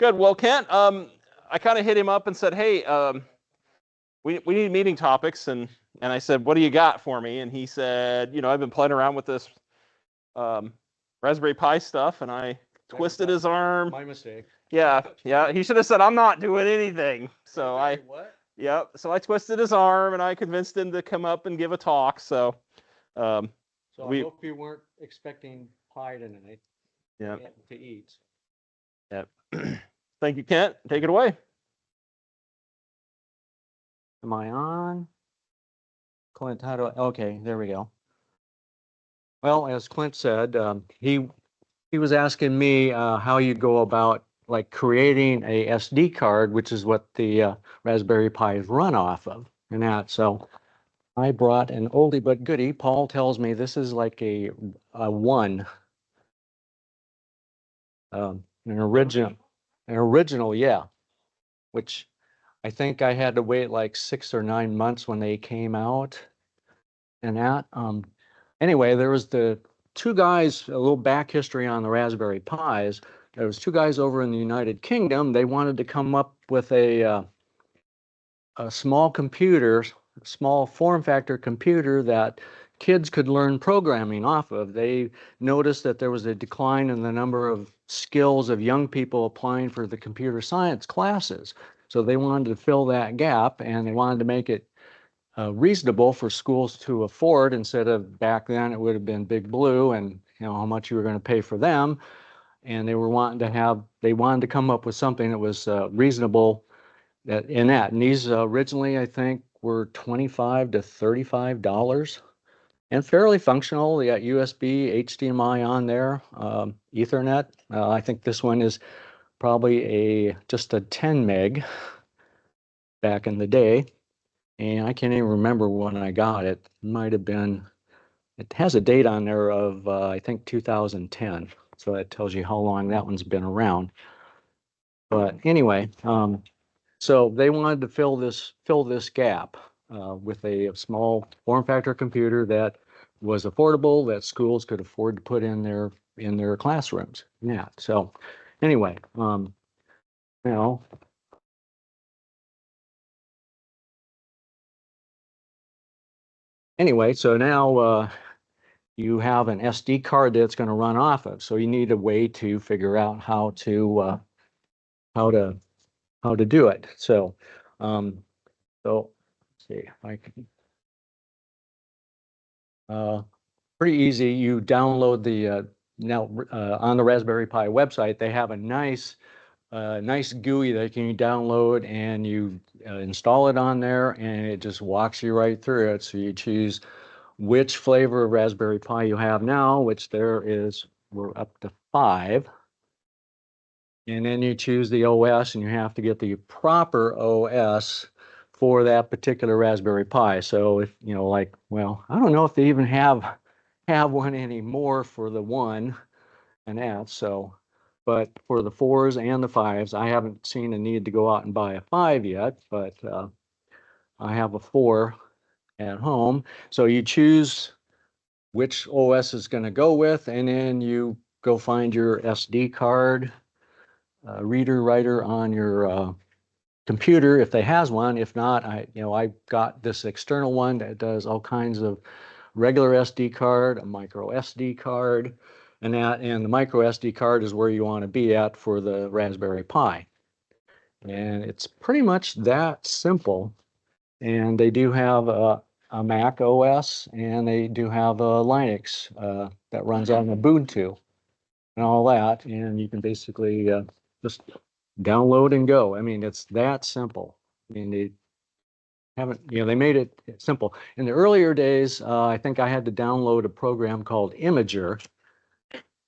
Good. Well, Kent, I kind of hit him up and said, hey, we need meeting topics, and I said, what do you got for me? And he said, I've been playing around with this Raspberry Pi stuff, and I twisted his arm. My mistake. Yeah. He should have said, I'm not doing anything. So What? Yep. So I twisted his arm, and I convinced him to come up and give a talk. So, I hope you weren't expecting pie tonight. Yeah. To eat. Yep. Thank you, Kent. Take it away. Am I on? Clint, how do I? Okay, there we go. Well, as Clint said, he was asking me how you go about like creating a SD card, which is what the Raspberry Pi is run off of, and that. So I brought an oldie but goodie. Paul tells me this is like a one, an original, yeah. Which I think I had to wait like 6 or 9 months when they came out, and that. Anyway, there was the two guys, a little back history on the Raspberry Pis. There was two guys over in the United Kingdom. They wanted to come up with a small computer, small form factor computer that kids could learn programming off of. They noticed that there was a decline in the number of skills of young people applying for the computer science classes. So they wanted to fill that gap, and they wanted to make it reasonable for schools to afford, instead of back then it would have been Big Blue and how much you were going to pay for them. And they wanted to come up with something that was reasonable and these originally I think were $25 to $35 and fairly functional. They got USB, HDMI on there, Ethernet. I think this one is probably just a 10 meg back in the day. And I can't even remember when I got it. It might have been, it has a date on there of, I think 2010. So that tells you how long that one's been around. But anyway, so they wanted to fill this gap with a small form factor computer that was affordable, that schools could afford to put in their classrooms. Yeah. So anyway, now so now you have an SD card that's going to run off of. So you need a way to figure out how to do it. So let's see if I can. Pretty easy. You download the now on the Raspberry Pi website. They have a nice GUI that you can download, and you install it on there, and it just walks you right through it. So you choose which flavor of Raspberry Pi you have now, which we're up to 5. And then you choose the OS, and you have to get the proper OS for that particular Raspberry Pi. So if, like, well, I don't know if they even have one anymore for the 1 and that. So, but for the 4s and the 5s, I haven't seen a need to go out and buy a 5 yet, but I have a 4 at home. So you choose which OS is going to go with, and then you go find your SD card reader writer on your computer if they has one. If not, I got this external one that does all kinds of regular SD card, a micro SD card, and the micro SD card is where you want to be at for the Raspberry Pi. And it's pretty much that simple. And they do have a Mac OS, and they do have a Linux that runs on Ubuntu and all that. And you can basically just download and go. I mean, it's that simple. I mean, they made it simple. In the earlier days, I think I had to download a program called Imager,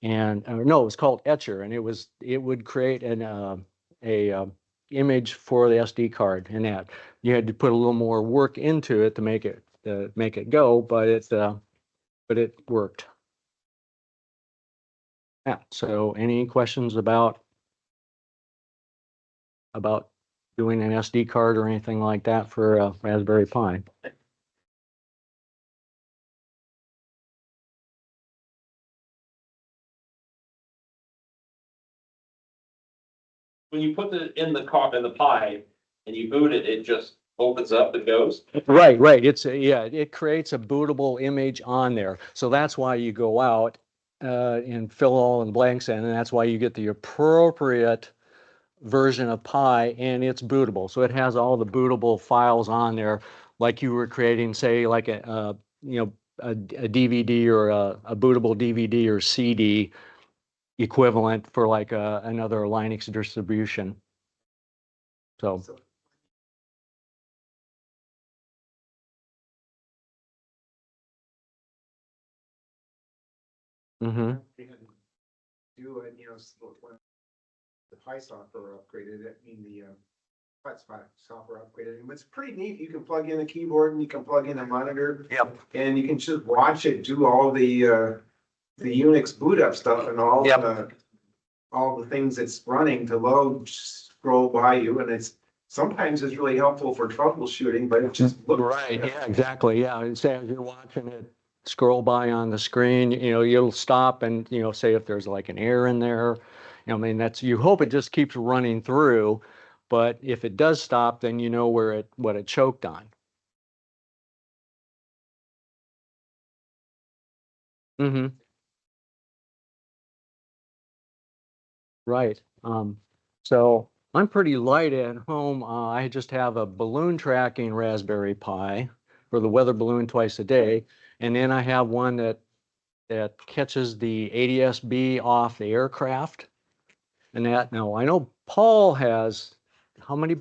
and no, it was called Etcher, and it would create a image for the SD card, and that you had to put a little more work into it to make it go, but it worked. Yeah. So, any questions about doing an SD card or anything like that for a Raspberry Pi? when you put it in the Pi and you boot it, it just opens up and goes. Right, right. Yeah, it creates a bootable image on there. So that's why you go out and fill all the blanks in, and that's why you get the appropriate version of Pi, and it's bootable. So it has all the bootable files on there, like you were creating, say, like a DVD or a bootable DVD or CD equivalent for like another Linux distribution. So. Mm-hmm. Do it, when the Pi software upgraded it, the hotspot software upgraded it. It's pretty neat. You can plug in a keyboard and you can plug in a monitor. Yep. And you can just watch it do all the Unix boot up stuff and all the things it's running to load scroll by you, and sometimes it's really helpful for troubleshooting, but it just looks Right. Yeah. Exactly. Yeah. And say as you're watching it scroll by on the screen, you'll stop and say if there's like an error in there. You hope it just keeps running through, but if it does stop, then you know what it choked on. Mm-hmm. Right. So I'm pretty light at home. I just have a balloon tracking Raspberry Pi for the weather balloon twice a day, and then I have one that catches the ADS-B off the aircraft. And that now I know Paul has how many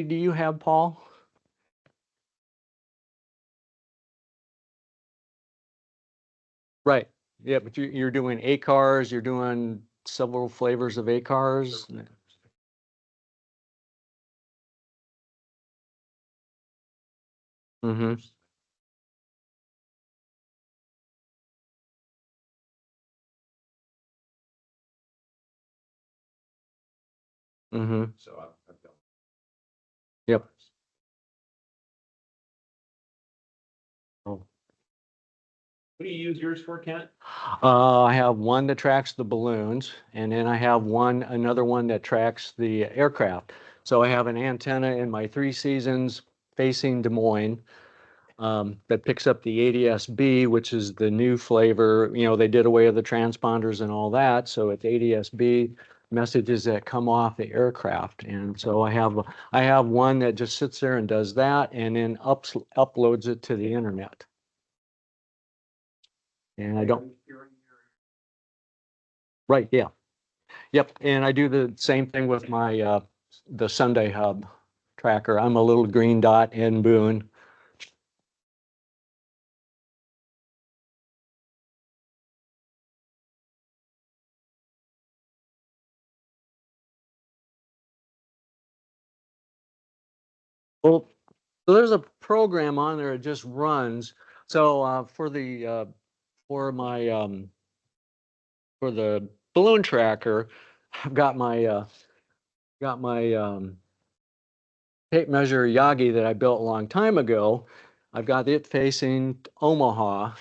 do you have, Paul? Right. Yeah, but you're doing ACARS, you're doing several flavors of ACARS. Mm-hmm. Mm-hmm. Yep. Oh. What do you use yours for, Kent? I have one that tracks the balloons, and then I have another one that tracks the aircraft. So I have an antenna in my Three Seasons facing Des Moines that picks up the ADS-B, which is the new flavor. They did away with the transponders and all that, so it's ADS-B messages that come off the aircraft. And so I have one that just sits there and does that, and then uploads it to the internet. And I don't. Right, yeah. Yep, and I do the same thing with my the Sunday Hub tracker. I'm a little green dot in Boone. Well, so there's a program on there that just runs. So for the balloon tracker, I've got my tape measure Yagi that I built a long time ago. I've got it facing Omaha,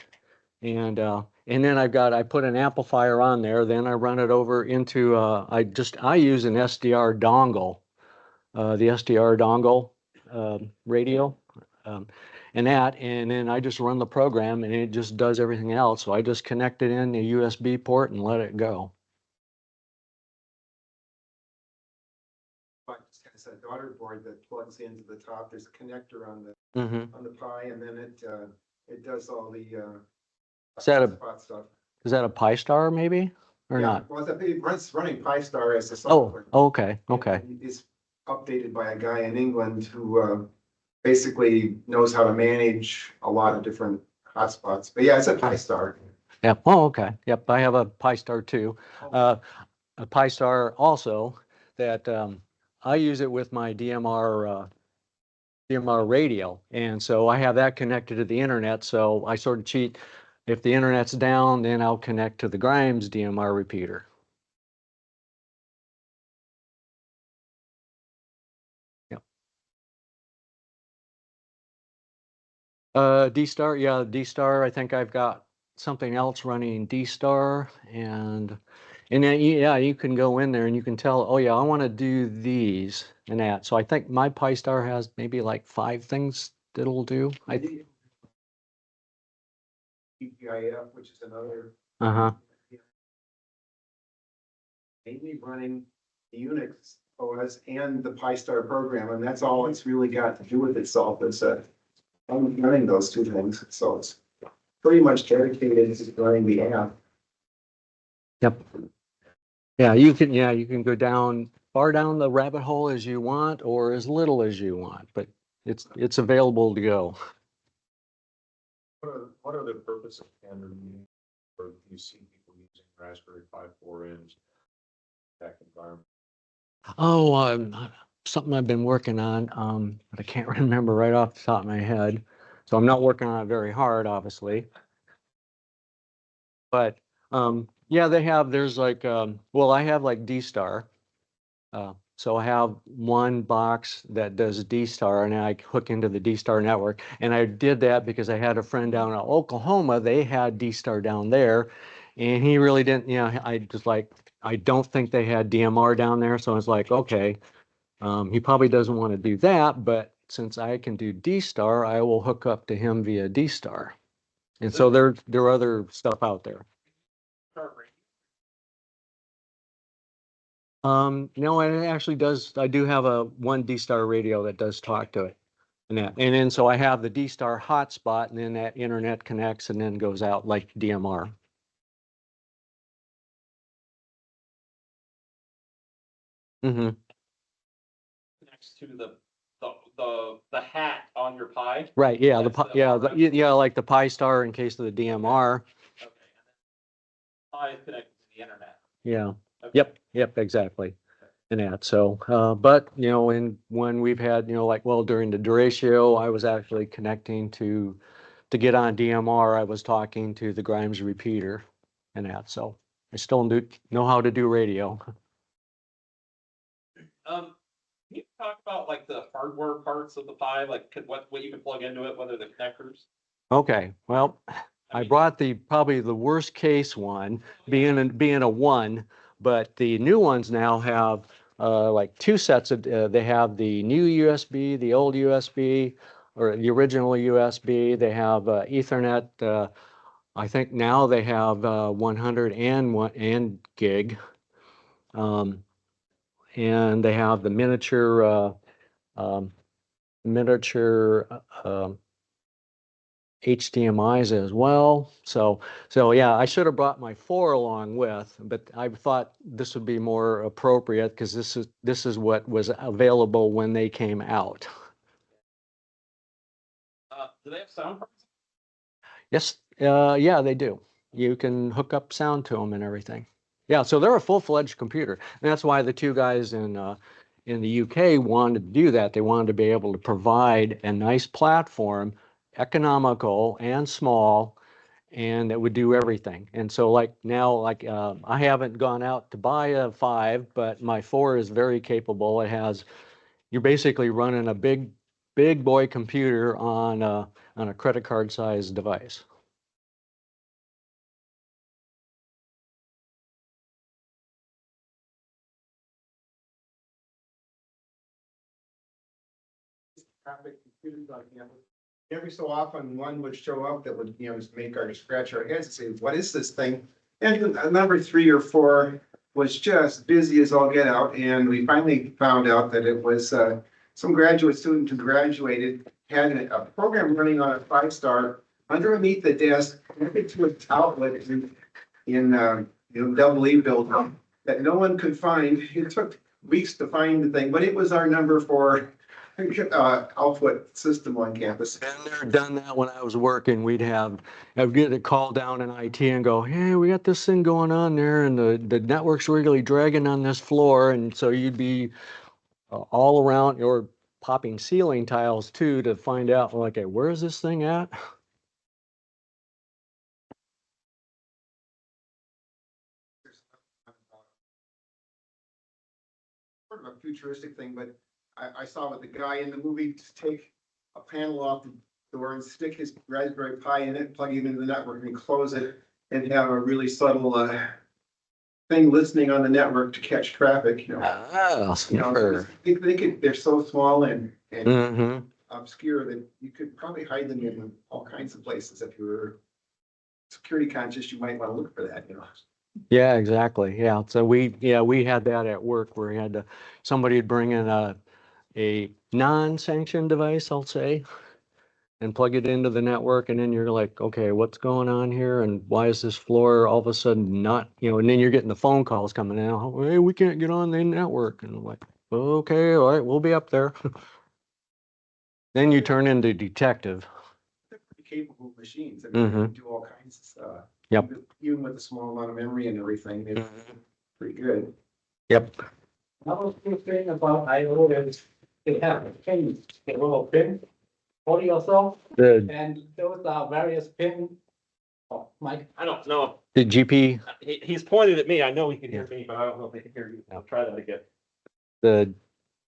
and then I put an amplifier on there. Then I run it over into I use an SDR dongle, the SDR dongle radio. Um, and then I just run the program and it just does everything else. So I just connect it in the USB port and let it go. It's a daughter board that plugs into the top. There's a connector on the Pi, and then it does all the Is that spot stuff. Is that a Pi-Star maybe or Yeah, not? well, it's running Pi-Star as a Oh, software. okay, okay. It's updated by a guy in England who basically knows how to manage a lot of different hotspots. But yeah, it's a Pi-Star. Yeah. Oh, okay. Yep. I have a Pi-Star too. A Pi-Star also that I use it with my DMR radio, and so I have that connected to the internet. So I sort of cheat. If the internet's down, then I'll connect to the Grimes DMR repeater. Yep. D-Star, yeah, D-Star. I think I've got something else running D-Star, and And then, yeah, you can go in there and you can tell, oh yeah, I want to do these and that. So I think my Pi-Star has maybe like 5 things that it'll do. PPIF, which is another. Uh-huh. Mainly running the Unix OS and the Pi-Star program, and that's all it's really got to do with itself, is running those two things, so it's pretty much dedicated to running the app. Yep. Yeah, you can go down far down the rabbit hole as you want or as little as you want, but it's available to go. What are the purpose of Android, or do you see people using Raspberry Pi 4 in tech environment? Oh, something I've been working on, but I can't remember right off the top of my head. So I'm not working on it very hard, obviously. But yeah, there's like, well, I have like D-Star. So I have one box that does D-Star and I hook into the D-Star network. And I did that because I had a friend down in Oklahoma, they had D-Star down there. And he really didn't, I just like, I don't think they had DMR down there. So I was like, okay, he probably doesn't want to do that, but since I can do D-Star, I will hook up to him via D-Star. And so there are other stuff out there. No, it actually does. I do have one D-Star radio that does talk to it. And then so I have the D-Star hotspot, and then that internet connects and then goes out like DMR. Mm-hmm. Next to the hat on your Pi. Right. Yeah. That's Yeah. Like the Pi-Star in case of the DMR. Okay. Pi is connected to the internet. Yeah. Okay. Yep. Exactly. And that. So, but when we've had, like, well, during the Duratio, I was actually connecting to get on DMR. I was talking to the Grimes repeater and that. So I still know how to do radio. Can you talk about like the hardware parts of the Pi, like what you can plug into it, whether the connectors? Okay. Well, I brought probably the worst case one, being a 1, but the new ones now have like 2 sets of. They have the new USB, the old USB, or the original USB. They have Ethernet. I think now they have 100 and gig, and they have the miniature HDMI's as well. So yeah, I should have brought my 4 along with, but I thought this would be more appropriate because this is what was available when they came out. Do they have sound parts? Yes, yeah, they do. You can hook up sound to them and everything. Yeah, so they're a full-fledged computer, and that's why the 2 guys in the UK wanted to do that. They wanted to be able to provide a nice platform, economical and small, and that would do everything. And so like now, like I haven't gone out to buy a 5, but my 4 is very capable. You're basically running a big boy computer on a credit card sized device. Computers on campus. Every so often, one would show up that would, make our scratch our heads and say, what is this thing? And number 3 or 4 was just busy as all get out. And we finally found out that it was some graduate student who graduated, had a program running on a Pi-Star underneath the desk, connected to a outlet in Double E building that no one could find. It took weeks to find the thing, but it was our number 4 output system on campus. Been there, done that. When I was working, I'd get a call down in IT and go, hey, we got this thing going on there, and the network's really dragging on this floor, and so you'd be all around, or popping ceiling tiles too to find out, like, okay, where is this thing at? Sort of a futuristic thing, but I saw with the guy in the movie take a panel off the door and stick his Raspberry Pi in it, plug it into the network and close it, and have a really subtle thing listening on the network to catch traffic, you know. Oh, sure. They're so small and Mm-hmm. obscure that you could probably hide them in all kinds of places. If you were security conscious, you might want to look for that, you know. Yeah, exactly. Yeah. So we had that at work where we had to, somebody would bring in a non-sanctioned device, I'll say, and plug it into the network. And then you're like, okay, what's going on here? And why is this floor all of a sudden not, and then you're getting the phone calls coming in. "Oh, hey, we can't get on the network." And I'm like, okay, all right, we'll be up there. Then you turn into detective. They're pretty capable machines. I mean, they Mhm. can do all kinds of stuff. Yep. Even with a small amount of memory and everything, it's pretty good. Yep. Another good thing about IO is they have pins, a little pin for yourself, The and those are various pins. Oh, Mike, I don't know. GP, He's pointed at me. I know he can hear me, but I don't know if he can hear you. I'll try that again. the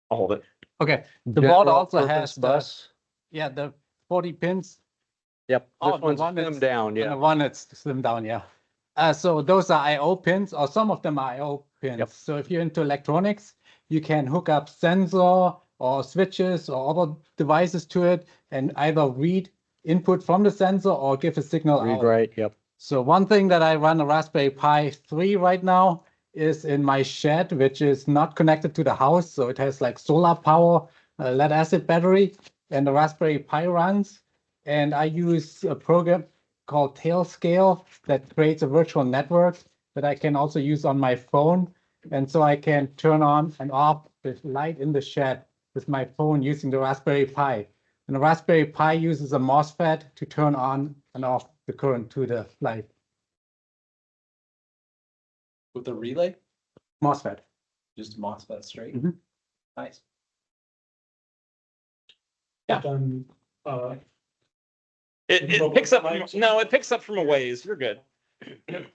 I'll hold it. okay, the board general also purpose has bus. the 40 pins. Yep. Oh, This the one's one slimmed that's- down. And Yeah. the one that's slimmed down, yeah. So those are IO pins, or some of them are IO pins. Yep. So if you're into electronics, you can hook up sensor or switches or other devices to it and either read input from the sensor or give a signal Read out. right. Yep. So one thing that I run a Raspberry Pi 3 right now is in my shed, which is not connected to the house. So it has like solar power, lead acid battery, and the Raspberry Pi runs. And I use a program called Tailscale that creates a virtual network that I can also use on my phone. And so I can turn on and off the light in the shed with my phone using the Raspberry Pi. And the Raspberry Pi uses a MOSFET to turn on and off the current to the light. With the relay, MOSFET. just MOSFET straight. Mhm. Nice. Yeah. It picks up. No, it picks up from a ways. You're good.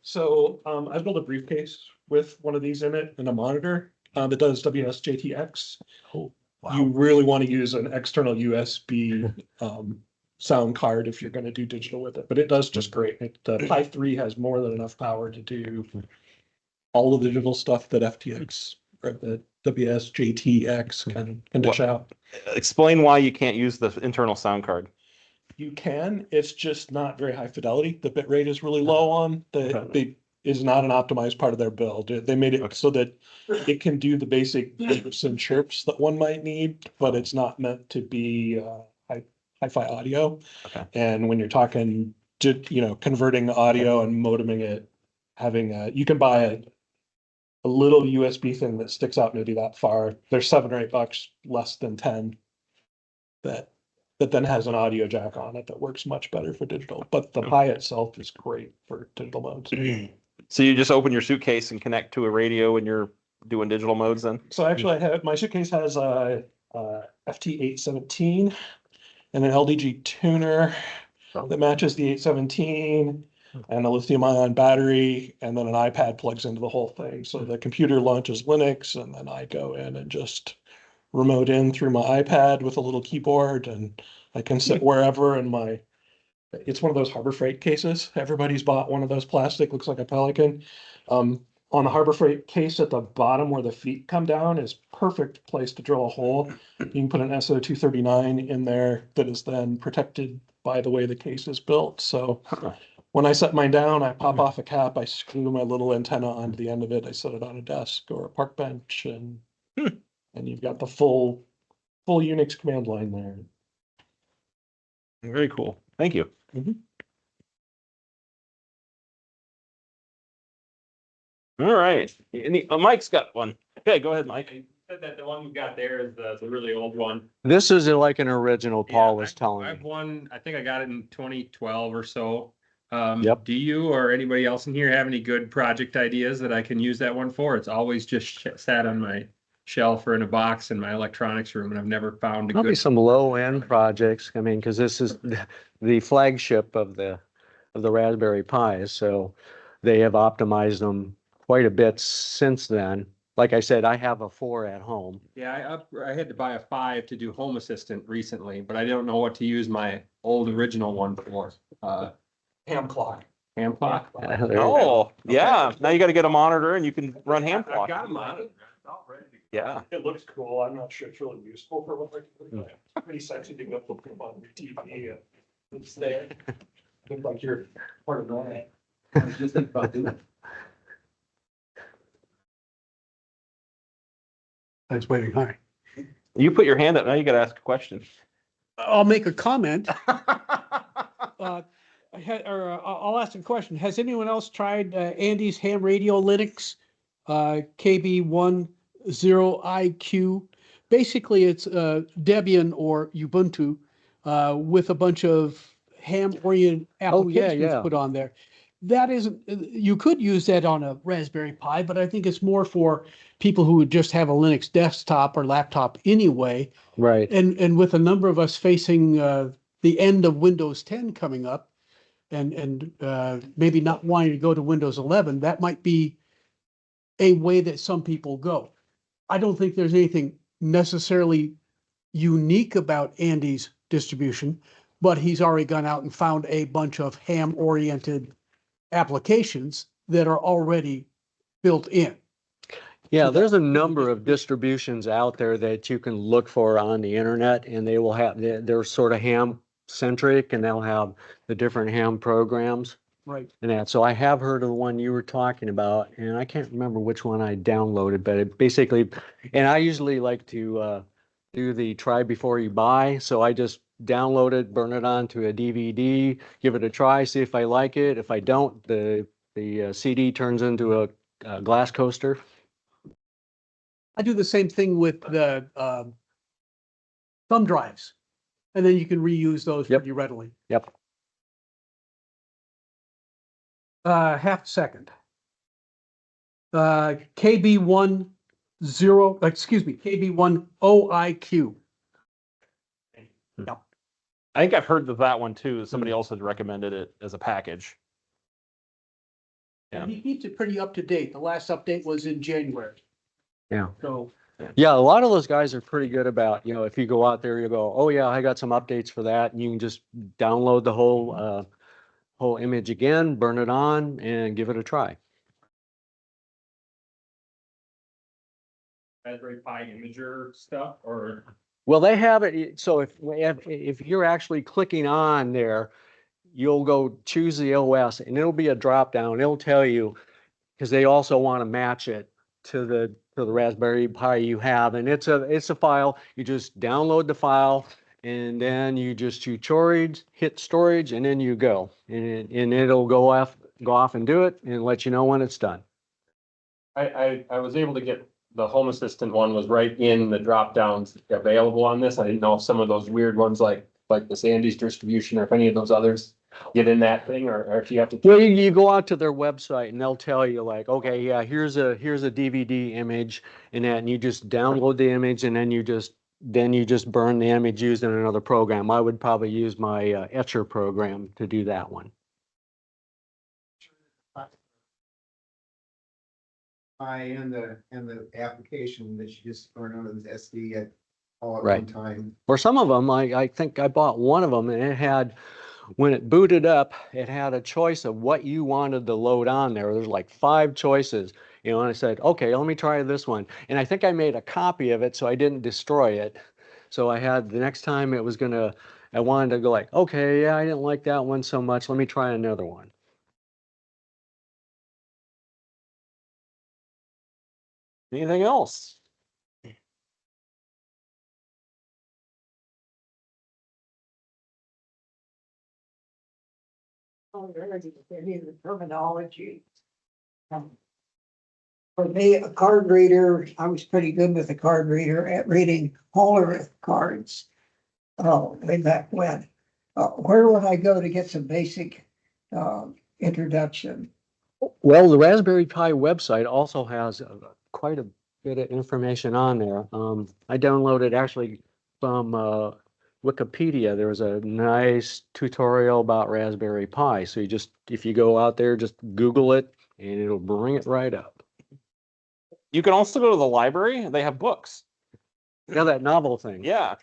So I built a briefcase with one of these in it and a monitor that does WSJTX. Oh, You really want to use an external USB sound card if you're going to do digital with it, but it does just great. The Pi 3 has more than enough power to do all of the digital stuff that FTX or the WSJTX can dish out. Explain why you can't use the internal sound card. You can, it's just not very high fidelity. The bit rate is really low on is not an optimized part of their build. They made it so that it can do the basic beeps and chirps that one might need, but it's not meant to be hi-fi audio. Okay. And when you're talking to, converting audio and modeming it, you can buy a little USB thing that sticks out maybe that far. There's $7 or $8 less than 10 that then has an audio jack on it that works much better for digital. But the Pi itself is great for digital modes. So you just open your suitcase and connect to a radio when you're doing digital modes then? So actually my suitcase has a FT817 and an LDG tuner that matches the 817 and a lithium ion battery, and then an iPad plugs into the whole thing. So the computer launches Linux, and then I go in and just remote in through my iPad with a little keyboard, and I can sit wherever in it's one of those Harbor Freight cases. Everybody's bought one of those plastic, looks like a Pelican. On the Harbor Freight case at the bottom where the feet come down is perfect place to drill a hole. You can put an SO239 in there that is then protected by the way the case is built. So when I set mine down, I pop off a cap, I screw my little antenna onto the end of it, I set it on a desk or a park bench, and you've got the full Unix command line there. Very cool. Thank you. All right. Mike's got one. Okay, go ahead, Mike. Said that the one you got there is the really old one. This is like an original Paul Yeah, was telling I have me. one, I think I got it in 2012 or so. Yep. Do you or anybody else in here have any good project ideas that I can use that one for? It's always just sat on my shelf or in a box in my electronics room, and I've never found a Probably good. some low end projects. I mean, because this is the flagship of the Raspberry Pis, so they have optimized them quite a bit since then. Like I said, I have a 4 at home. Yeah, I had to buy a 5 to do Home Assistant recently, but I don't know what to use my old original one for. Ham clock. Hamclock. There you go. Oh, yeah. Now you got to get a monitor and you can run ham I've clock. got them on it. About ready to go. Yeah. It looks cool. I'm not sure it's really useful for what they're pretty sexy to go look them on your TV and it's there. Look like you're part of that. I was just thinking about doing it. I was waiting, hi. You put your hand up. Now you got to ask a question. I'll make a comment. I'll ask a question. Has anyone else tried Andy's Ham Radio Linux? KB10IQ. Basically, it's Debian or Ubuntu with a bunch of ham-oriented applications yeah. put on there. That isn't, you could use that on a Raspberry Pi, but I think it's more for people who would just have a Linux desktop or laptop anyway. Right. And with a number of us facing the end of Windows 10 coming up and maybe not wanting to go to Windows 11, that might be a way that some people go. I don't think there's anything necessarily unique about Andy's distribution, but he's already gone out and found a bunch of ham-oriented applications that are already built in. Yeah, there's a number of distributions out there that you can look for on the internet, and they will have, they're sort of ham centric, and they'll have the different ham programs Right. and that. So I have heard of the one you were talking about, and I can't remember which one I downloaded, but it basically, and I usually like to do the try before you buy. So I just download it, burn it onto a DVD, give it a try, see if I like it. If I don't, the CD turns into a glass coaster. I do the same thing with the thumb drives, and then you can reuse those Yep. pretty readily. Yep. Half a second. KB10, KB10OIQ. I think I've heard of that one too. Somebody else had recommended it as a package. Yeah. And he keeps it pretty up to date. The last update was in January. Yeah. So, Yeah, a lot of those guys are pretty good about, you know, if you go out there, you go, oh yeah, I got some updates for that, and you can just download the whole image again, burn it on, and give it a try. Raspberry Pi imager stuff or? Well, they have it, so if you're actually clicking on there, you'll go choose the OS, and it'll be a drop down. It'll tell you, because they also want to match it to the Raspberry Pi you have, and it's a file. You just download the file, and then you just choose storage, hit storage, and then you go, and it'll go off and do it, and let you know when it's done. I was able to get the Home Assistant one was right in the drop downs available on this. I didn't know if some of those weird ones like the Sandy's distribution or if any of those others get in that thing or if you have to. Well, you go out to their website and they'll tell you like, okay, yeah, here's a DVD image and that, and you just download the image and then you just burn the image using another program. I would probably use my Etcher program to do that one. And the application that you just burn on the SD all at Right. one time. Or some of them, I think I bought one of them and it had, when it booted up, it had a choice of what you wanted to load on there. There's like 5 choices, you know, and I said, okay, let me try this one. And I think I made a copy of it so I didn't destroy it. So I had, the next time I wanted to go like, okay, yeah, I didn't like that one so much. Let me try another one. Anything else? Terminology. For me, a card reader, I was pretty good with a card reader at reading Hollerith cards. Oh, way back when. Where would I go to get some basic introduction? Well, the Raspberry Pi website also has quite a bit of information on there. I downloaded actually from Wikipedia. There was a nice tutorial about Raspberry Pi. So you just, if you go out there, just Google it and it'll bring it right up. You can also go to the library. They have books. Yeah, that novel thing. Yeah.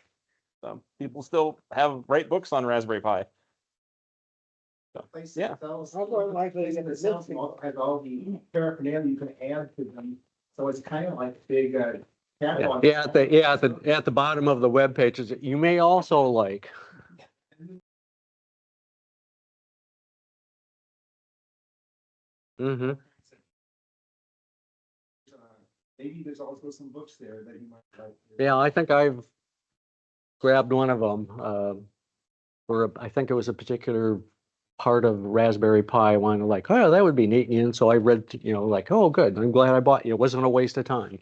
So people still write books on Raspberry Pi. Place Yeah. that sells- I'm more likely to get It the sells mixing. all- has all the paraphernalia you can add to them, so it's kind of like a big catalog. Yeah, at the bottom of the web pages, you may also like. Mm-hmm. Maybe there's also some books there that you might like. Yeah, I think I've grabbed one of them, I think it was a particular part of Raspberry Pi. I wanted like, oh, that would be neat. And so I read, like, oh, good. I'm glad I bought, it wasn't a waste of time.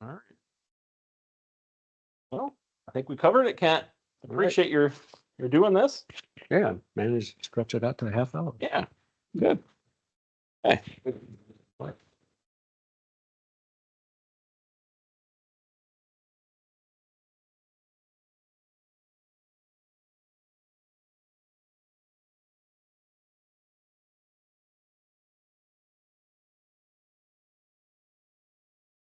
All right. Well, I think we covered it, Kent. Appreciate your doing this. Yeah, managed to stretch it out to a half hour. Yeah, good. Okay.